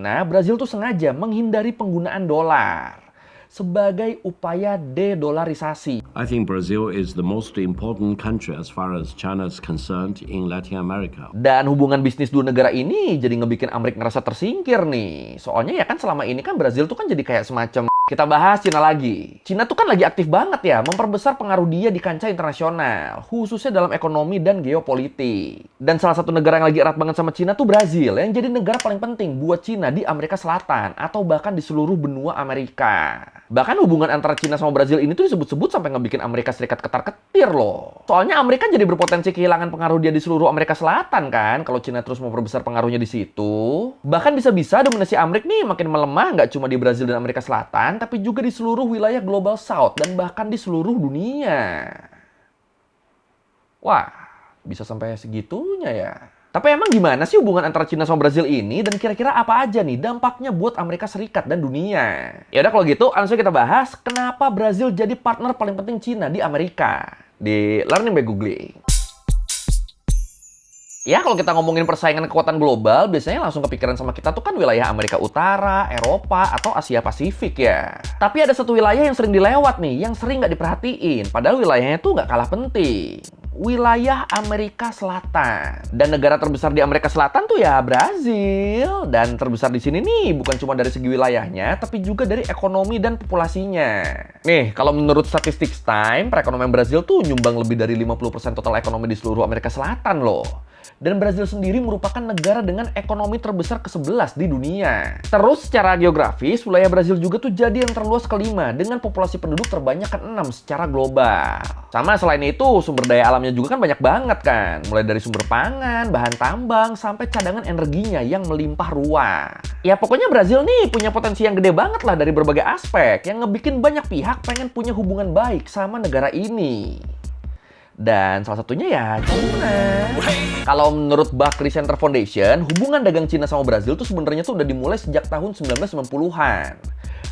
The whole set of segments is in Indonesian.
Cina, Brazil tuh sengaja menghindari penggunaan dolar sebagai upaya de-dolarisasi. I think Brazil is the most important country as far as China is concerned in Latin America. Dan hubungan bisnis dua negara ini jadi ngebikin Amerika ngerasa tersingkir nih. Soalnya ya kan selama ini kan Brazil tuh kan jadi kayak semacam. Kita bahas Cina lagi. Cina tuh kan lagi aktif banget ya memperbesar pengaruh dia di kancah internasional, khususnya dalam ekonomi dan geopolitik. Dan salah satu negara yang lagi erat banget sama Cina tuh Brazil, yang jadi negara paling penting buat Cina di Amerika Selatan atau bahkan di seluruh benua Amerika. Bahkan hubungan antara Cina sama Brazil ini tuh disebut-sebut sampai ngebikin Amerika Serikat ketar-ketir loh. Soalnya Amerika jadi berpotensi kehilangan pengaruh dia di seluruh Amerika Selatan kan, kalau Cina terus memperbesar pengaruhnya di situ. Bahkan bisa-bisa dominasi Amerika nih makin melemah nggak cuma di Brazil dan Amerika Selatan, tapi juga di seluruh wilayah Global South dan bahkan di seluruh dunia. Wah, bisa sampai segitunya ya. Tapi emang gimana sih hubungan antara Cina sama Brazil ini dan kira-kira apa aja nih dampaknya buat Amerika Serikat dan dunia? Ya udah kalau gitu, langsung kita bahas kenapa Brazil jadi partner paling penting Cina di Amerika di Learning by Googling. Ya, kalau kita ngomongin persaingan kekuatan global, biasanya langsung kepikiran sama kita tuh kan wilayah Amerika Utara, Eropa, atau Asia Pasifik ya. Tapi ada satu wilayah yang sering dilewat nih, yang sering nggak diperhatiin. Padahal wilayahnya tuh nggak kalah penting. Wilayah Amerika Selatan. Dan negara terbesar di Amerika Selatan tuh ya Brazil. Dan terbesar di sini nih bukan cuma dari segi wilayahnya, tapi juga dari ekonomi dan populasinya. Nih, kalau menurut Statistics Time, perekonomian Brazil tuh nyumbang lebih dari 50% total ekonomi di seluruh Amerika Selatan loh. Dan Brazil sendiri merupakan negara dengan ekonomi terbesar ke-11 di dunia. Terus secara geografis, wilayah Brazil juga tuh jadi yang terluas kelima dengan populasi penduduk terbanyak ke-6 secara global. Sama selain itu, sumber daya alamnya juga kan banyak banget kan. Mulai dari sumber pangan, bahan tambang, sampai cadangan energinya yang melimpah ruah. Ya pokoknya Brazil nih punya potensi yang gede banget lah dari berbagai aspek yang ngebikin banyak pihak pengen punya hubungan baik sama negara ini. Dan salah satunya ya Cina. Kalau menurut Bakri Center Foundation, hubungan dagang Cina sama Brazil tuh sebenarnya tuh udah dimulai sejak tahun 1990-an.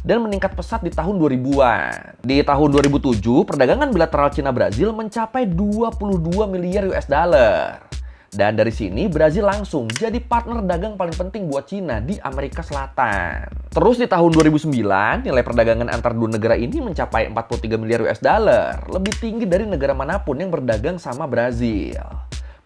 Dan meningkat pesat di tahun 2000-an. Di tahun 2007, perdagangan bilateral Cina-Brazil mencapai 22 miliar US dollar. Dan dari sini, Brazil langsung jadi partner dagang paling penting buat Cina di Amerika Selatan. Terus di tahun 2009, nilai perdagangan antar dua negara ini mencapai 43 miliar US dollar. Lebih tinggi dari negara manapun yang berdagang sama Brazil.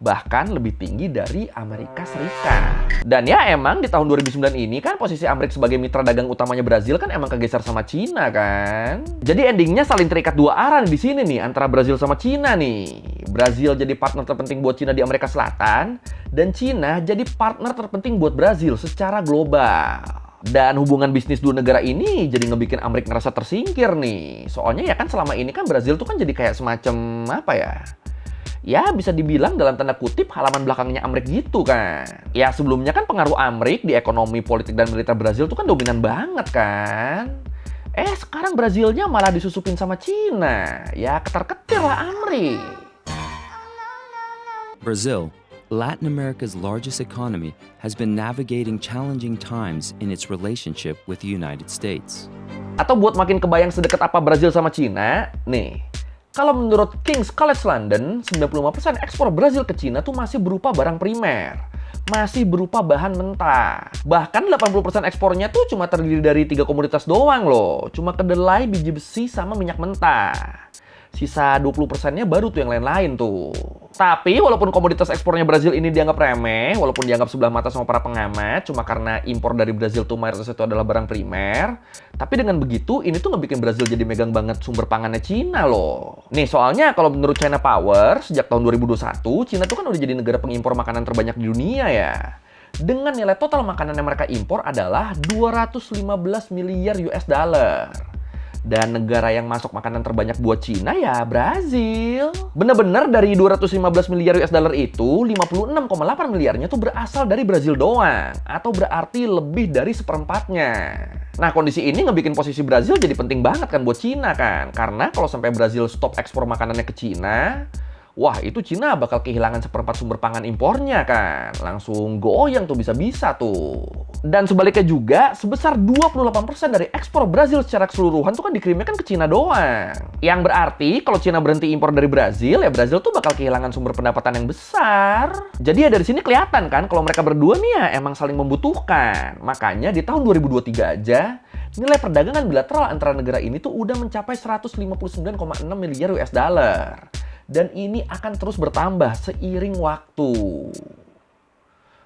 Bahkan lebih tinggi dari Amerika Serikat. Dan ya emang di tahun 2009 ini kan posisi Amerika sebagai mitra dagang utamanya Brazil kan emang kegeser sama Cina kan. Jadi endingnya saling terikat dua arah di sini nih antara Brazil sama Cina nih. Brazil jadi partner terpenting buat Cina di Amerika Selatan dan Cina jadi partner terpenting buat Brazil secara global. Dan hubungan bisnis dua negara ini jadi ngebikin Amerika ngerasa tersingkir nih. Soalnya ya kan selama ini kan Brazil tuh kan jadi kayak semacam apa ya? Ya bisa dibilang dalam tanda kutip halaman belakangnya Amerika gitu kan. Ya sebelumnya kan pengaruh Amerika di ekonomi, politik, dan militer Brazil tuh kan dominan banget kan. Sekarang Brazilnya malah disusupin sama Cina. Ya ketar-ketir lah Amerika. Brazil, Latin America's largest economy, has been navigating challenging times in its relationship with the United States. Atau buat makin kebayang sedekat apa Brazil sama Cina, nih. Kalau menurut King's College London, 95% ekspor Brazil ke Cina tuh masih berupa barang primer. Masih berupa bahan mentah. Bahkan 80% ekspornya tuh cuma terdiri dari 3 komoditas doang loh. Cuma kedelai, biji besi, sama minyak mentah. Sisa 20%-nya baru tuh yang lain-lain tuh. Tapi walaupun komoditas ekspornya Brazil ini dianggap remeh, walaupun dianggap sebelah mata sama para pengamat, cuma karena impor dari Brazil tuh mayoritas itu adalah barang primer, tapi dengan begitu ini tuh ngebikin Brazil jadi megang banget sumber pangannya Cina loh. Nih soalnya kalau menurut China Power, sejak tahun 2021, Cina tuh kan udah jadi negara pengimpor makanan terbanyak di dunia ya. Dengan nilai total makanan yang mereka impor adalah 215 miliar US dollar. Dan negara yang masuk makanan terbanyak buat Cina ya Brazil. Bener-bener dari 215 miliar US dollar itu, 56,8 miliarnya tuh berasal dari Brazil doang. Atau berarti lebih dari seperempatnya. Nah kondisi ini ngebikin posisi Brazil jadi penting banget kan buat Cina kan. Karena kalau sampai Brazil stop ekspor makanannya ke Cina, wah itu Cina bakal kehilangan seperempat sumber pangan impornya kan. Langsung goyang tuh bisa-bisa tuh. Dan sebaliknya juga, sebesar 28% dari ekspor Brazil secara keseluruhan tuh kan dikirimnya kan ke Cina doang. Yang berarti kalau Cina berhenti impor dari Brazil, ya Brazil tuh bakal kehilangan sumber pendapatan yang besar. Jadi ya dari sini kelihatan kan kalau mereka berdua nih ya emang saling membutuhkan. Makanya di tahun 2023 aja, nilai perdagangan bilateral antara negara ini tuh udah mencapai 159,6 miliar US dollar. Dan ini akan terus bertambah seiring waktu.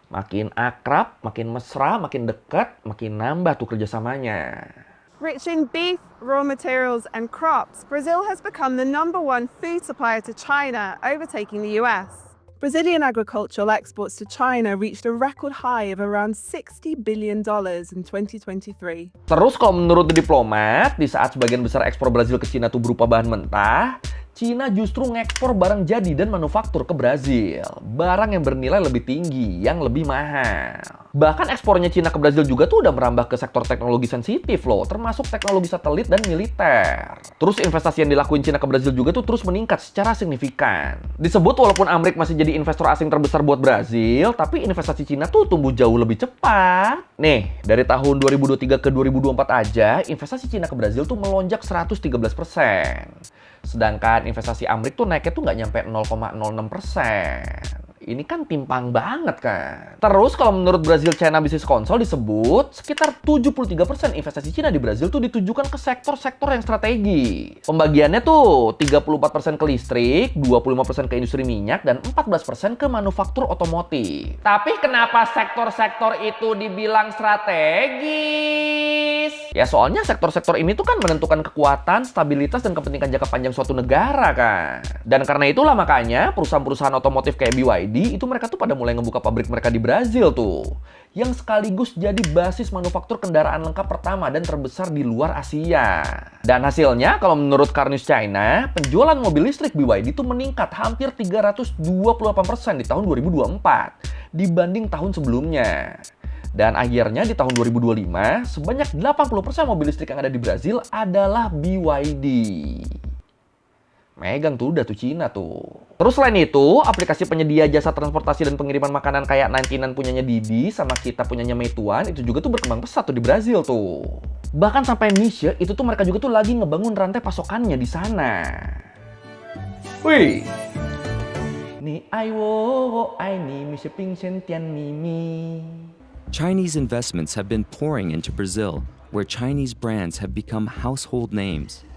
Makin akrab, makin mesra, makin dekat, makin nambah tuh kerjasamanya. Rich in beef, raw materials, and crops, Brazil has become the #1 food supplier to China, overtaking the US. Brazilian agricultural exports to China reached a record high of around $60 billion in 2023. Terus kalau menurut diplomat, di saat sebagian besar ekspor Brazil ke Cina tuh berupa bahan mentah, Cina justru ngekspor barang jadi dan manufaktur ke Brazil. Barang yang bernilai lebih tinggi, yang lebih mahal. Bahkan ekspornya Cina ke Brazil juga tuh udah merambah ke sektor teknologi sensitif loh, termasuk teknologi satelit dan militer. Terus investasi yang dilakuin Cina ke Brazil juga tuh terus meningkat secara signifikan. Disebut walaupun Amerika masih jadi investor asing terbesar buat Brazil, tapi investasi Cina tuh tumbuh jauh lebih cepat. Nih, dari tahun 2023 ke 2024 aja, investasi Cina ke Brazil tuh melonjak 113%. Sedangkan investasi Amerika tuh naiknya tuh nggak nyampe 0,06%. Ini kan timpang banget kan. Terus kalau menurut Brazil China Business Council disebut sekitar 73% investasi Cina di Brazil tuh ditujukan ke sektor-sektor yang strategis. Pembagiannya tuh 34% ke listrik, 25% ke industri minyak, dan 14% ke manufaktur otomotif. Tapi kenapa sektor-sektor itu dibilang strategis? Ya soalnya sektor-sektor ini tuh kan menentukan kekuatan, stabilitas, dan kepentingan jangka panjang suatu negara kan. Dan karena itulah makanya perusahaan-perusahaan otomotif kayak BYD itu mereka tuh pada mulai ngebuka pabrik mereka di Brazil tuh. Yang sekaligus jadi basis manufaktur kendaraan lengkap pertama dan terbesar di luar Asia. Dan hasilnya kalau menurut Car News China, penjualan mobil listrik BYD itu meningkat hampir 328% di tahun 2024 dibanding tahun sebelumnya. Dan akhirnya di tahun 2025, sebanyak 80% mobil listrik yang ada di Brazil adalah BYD. Megang tuh udah tuh Cina tuh. Terus selain itu, aplikasi penyedia jasa transportasi dan pengiriman makanan kayak 99 punyanya Didi sama kita punyanya Meituan itu juga tuh berkembang pesat tuh di Brazil tuh. Bahkan sampai Indonesia itu tuh mereka juga tuh lagi ngebangun rantai pasokannya di sana. Wih. Ni ai wo ai ni mi shiping sentian ni mi. Chinese investments have been pouring into Brazil, where Chinese brands have become household names.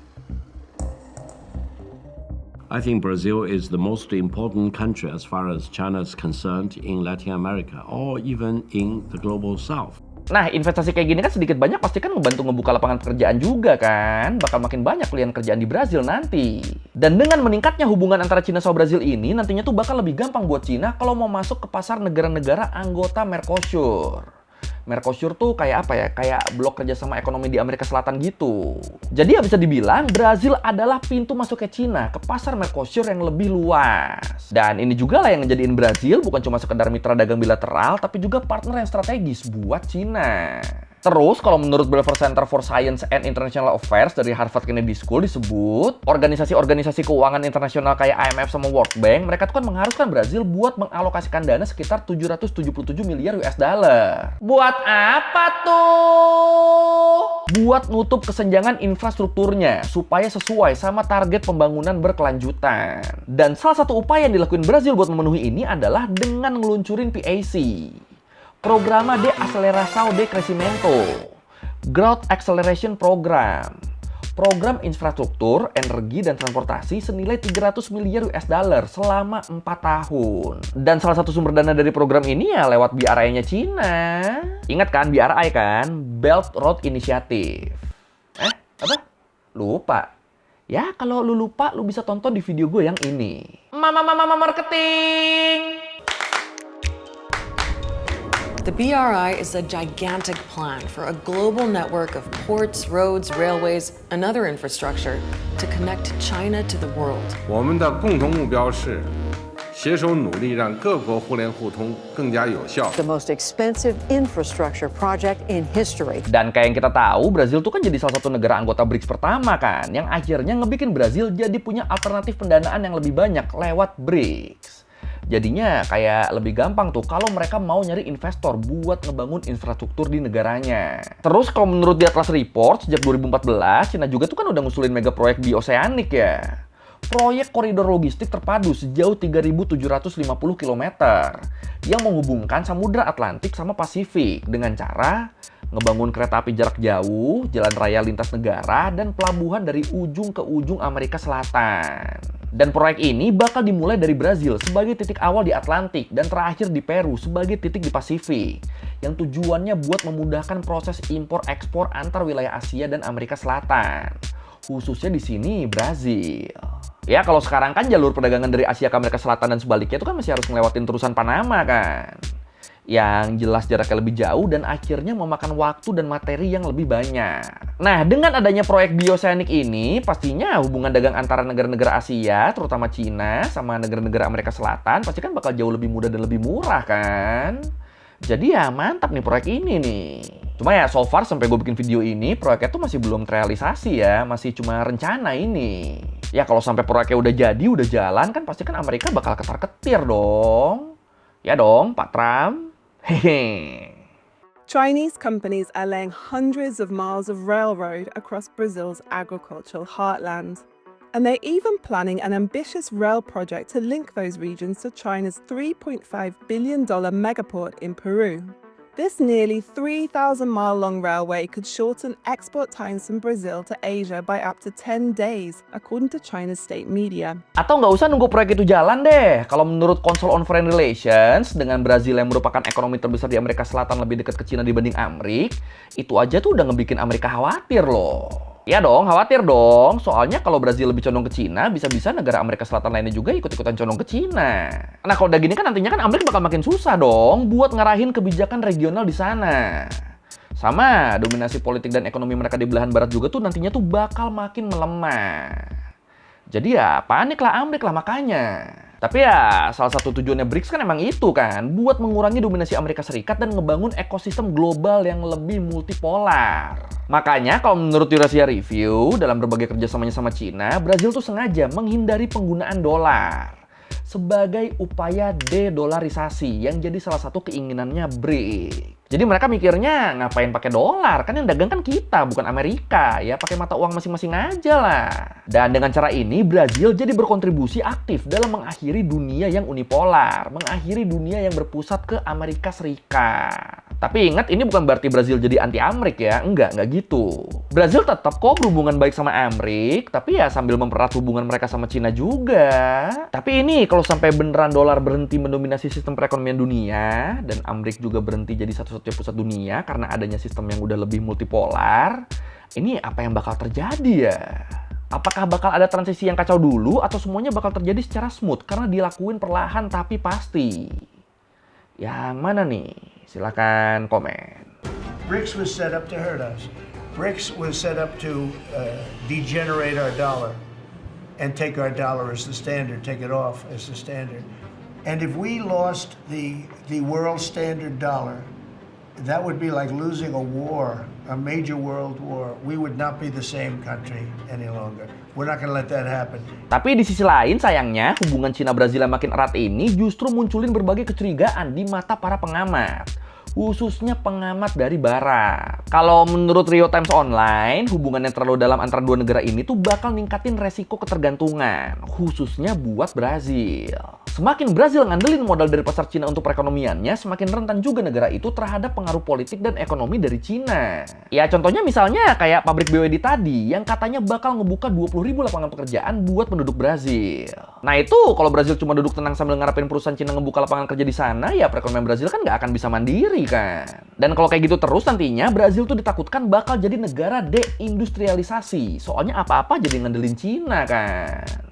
I think Brazil is the most important country as far as China is concerned in Latin America or even in the global south. Nah, investasi kayak gini kan sedikit banyak pasti kan ngebantu ngebuka lapangan pekerjaan juga kan. Bakal makin banyak pilihan kerjaan di Brazil nanti. Dan dengan meningkatnya hubungan antara Cina sama Brazil ini, nantinya tuh bakal lebih gampang buat Cina kalau mau masuk ke pasar negara-negara anggota Mercosur. Mercosur tuh kayak apa ya? Kayak blok kerjasama ekonomi di Amerika Selatan gitu. Jadi ya bisa dibilang Brazil adalah pintu masuknya Cina ke pasar Mercosur yang lebih luas. Dan ini juga lah yang ngejadiin Brazil bukan cuma sekedar mitra dagang bilateral, tapi juga partner yang strategis buat Cina. Terus kalau menurut Belfer Center for Science and International Affairs dari Harvard Kennedy School disebut, organisasi-organisasi keuangan internasional kayak IMF sama World Bank, mereka tuh kan mengharuskan Brazil buat mengalokasikan dana sekitar 777 miliar US dollar. Buat apa tuh? Buat nutup kesenjangan infrastrukturnya supaya sesuai sama target pembangunan berkelanjutan. Dan salah satu upaya yang dilakuin Brazil buat memenuhi ini adalah dengan ngeluncurin PAC. Programa de Aceleração de Crescimento, Growth Acceleration Program, program infrastruktur, energi, dan transportasi senilai 300 miliar US dollar selama 4 tahun. Dan salah satu sumber dana dari program ini ya lewat BRI-nya Cina. Ingat kan BRI kan? Belt Road Initiative. Apa? Lupa. Ya kalau lu lupa, lu bisa tonton di video gue yang ini. Mama marketing! The BRI is a gigantic plan for a global network of ports, roads, railways, and other infrastructure to connect China to the world. 我们的共同目标是携手努力让各国互联互通更加有效。 The most expensive infrastructure project in history. Dan kayak yang kita tahu, Brazil tuh kan jadi salah satu negara anggota BRICS pertama kan, yang akhirnya ngebikin Brazil jadi punya alternatif pendanaan yang lebih banyak lewat BRICS. Jadinya kayak lebih gampang tuh kalau mereka mau nyari investor buat ngebangun infrastruktur di negaranya. Terus kalau menurut The Atlas Report, sejak 2014, Cina juga tuh kan udah ngusulin mega proyek bioceanic ya. Proyek koridor logistik terpadu sejauh 3.750 km yang menghubungkan Samudra Atlantik sama Pasifik dengan cara ngebangun kereta api jarak jauh, jalan raya lintas negara, dan pelabuhan dari ujung ke ujung Amerika Selatan. Dan proyek ini bakal dimulai dari Brazil sebagai titik awal di Atlantik dan terakhir di Peru sebagai titik di Pasifik, yang tujuannya buat memudahkan proses impor-ekspor antar wilayah Asia dan Amerika Selatan, khususnya di sini Brazil. Ya kalau sekarang kan jalur perdagangan dari Asia ke Amerika Selatan dan sebaliknya itu kan masih harus ngelewatin terusan Panama kan, yang jelas jaraknya lebih jauh dan akhirnya memakan waktu dan materi yang lebih banyak. Nah, dengan adanya proyek bioceanic ini, pastinya hubungan dagang antara negara-negara Asia, terutama Cina, sama negara-negara Amerika Selatan, pasti kan bakal jauh lebih mudah dan lebih murah kan? Jadi ya mantap nih proyek ini nih. Cuma ya so far sampai gue bikin video ini, proyeknya tuh masih belum terrealisasi ya, masih cuma rencana ini. Ya kalau sampai proyeknya udah jadi, udah jalan kan pasti kan Amerika bakal ketar-ketir dong. Ya dong, Pak Trump. Hehe. Chinese companies are laying hundreds of miles of railroad across Brazil's agricultural heartland. And they're even planning an ambitious rail project to link those regions to China's $3.5 billion megaport in Peru. This nearly 3,000-mile-long railway could shorten export times from Brazil to Asia by up to 10 days, according to China's state media. Atau nggak usah nunggu proyek itu jalan deh. Kalau menurut Council on Foreign Relations, dengan Brazil yang merupakan ekonomi terbesar di Amerika Selatan lebih dekat ke Cina dibanding Amerika, itu aja tuh udah ngebikin Amerika khawatir loh. Ya dong, khawatir dong. Soalnya kalau Brazil lebih condong ke Cina, bisa-bisa negara Amerika Selatan lainnya juga ikut-ikutan condong ke Cina. Nah, kalau udah gini kan nantinya kan Amerika bakal makin susah dong buat ngarahin kebijakan regional di sana. Sama, dominasi politik dan ekonomi mereka di belahan barat juga tuh nantinya tuh bakal makin melemah. Jadi ya panik lah Amerika lah makanya. Tapi ya salah satu tujuannya BRICS kan emang itu kan, buat mengurangi dominasi Amerika Serikat dan ngebangun ekosistem global yang lebih multipolar. Makanya kalau menurut Eurasia Review, dalam berbagai kerjasamanya sama Cina, Brazil tuh sengaja menghindari penggunaan dolar sebagai upaya de-dolarisasi yang jadi salah satu keinginannya BRICS. Jadi mereka mikirnya ngapain pakai dolar? Kan yang dagang kan kita, bukan Amerika. Ya pakai mata uang masing-masing aja lah. Dan dengan cara ini Brazil jadi berkontribusi aktif dalam mengakhiri dunia yang unipolar, mengakhiri dunia yang berpusat ke Amerika Serikat. Tapi ingat, ini bukan berarti Brazil jadi anti-Amerik ya. Enggak gitu. Brazil tetap kok berhubungan baik sama Amerik, tapi ya sambil mempererat hubungan mereka sama Cina juga. Tapi ini kalau sampai beneran dolar berhenti mendominasi sistem perekonomian dunia, dan Amerik juga berhenti jadi satu-satunya pusat dunia karena adanya sistem yang udah lebih multipolar, ini apa yang bakal terjadi ya? Apakah bakal ada transisi yang kacau dulu atau semuanya bakal terjadi secara smooth karena dilakuin perlahan tapi pasti? Yang mana nih? Silakan komen. BRICS was set up to hurt us. BRICS was set up to degenerate our dollar and take our dollar as the standard, take it off as the standard. And if we lost the world standard dollar, that would be like losing a war, a major world war. We would not be the same country any longer. We're not going to let that happen. Tapi di sisi lain, sayangnya, hubungan Cina-Brazil yang makin erat ini justru munculin berbagai kecurigaan di mata para pengamat, khususnya pengamat dari Barat. Kalau menurut Rio Times Online, hubungan yang terlalu dalam antara dua negara ini tuh bakal ningkatin resiko ketergantungan, khususnya buat Brazil. Semakin Brazil ngandelin modal dari pasar Cina untuk perekonomiannya, semakin rentan juga negara itu terhadap pengaruh politik dan ekonomi dari Cina. Ya contohnya misalnya kayak pabrik BYD tadi yang katanya bakal ngebuka 20.000 lapangan pekerjaan buat penduduk Brazil. Nah itu kalau Brazil cuma duduk tenang sambil ngarepin perusahaan Cina ngebuka lapangan kerja di sana, ya perekonomian Brazil kan nggak akan bisa mandiri kan. Dan kalau kayak gitu terus nantinya Brazil tuh ditakutkan bakal jadi negara deindustrialisasi. Soalnya apa-apa jadi ngandelin Cina kan.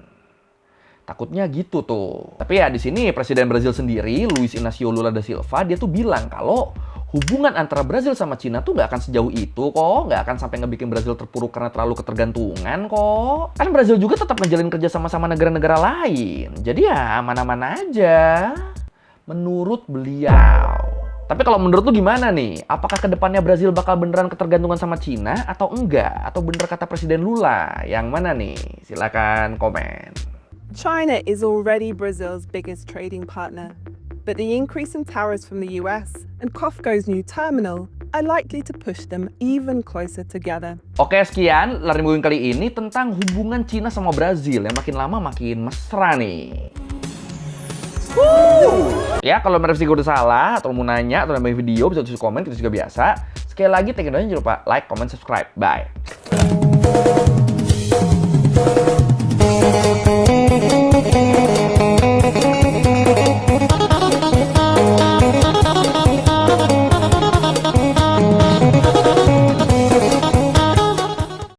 Takutnya gitu tuh. Tapi ya di sini Presiden Brazil sendiri, Luiz Inácio Lula da Silva, dia tuh bilang kalau hubungan antara Brazil sama Cina tuh nggak akan sejauh itu kok. Nggak akan sampai ngebikin Brazil terpuruk karena terlalu ketergantungan kok. Kan Brazil juga tetap ngejalin kerja sama negara-negara lain. Jadi ya mana-mana aja. Menurut beliau. Tapi kalau menurut lu gimana nih? Apakah kedepannya Brazil bakal beneran ketergantungan sama Cina atau enggak? Atau bener kata Presiden Lula? Yang mana nih? Silakan komen. China is already Brazil's biggest trading partner, but the increase in tariffs from the US and COFCO's new terminal are likely to push them even closer together. Oke, sekian Lari Minggu kali ini tentang hubungan Cina sama Brazil yang makin lama makin mesra nih. Ya, kalau merevisi gue udah salah atau mau nanya atau nambahin video bisa tulis komen, kita juga biasa. Sekali lagi, thank you, jangan lupa like, comment, subscribe. Bye.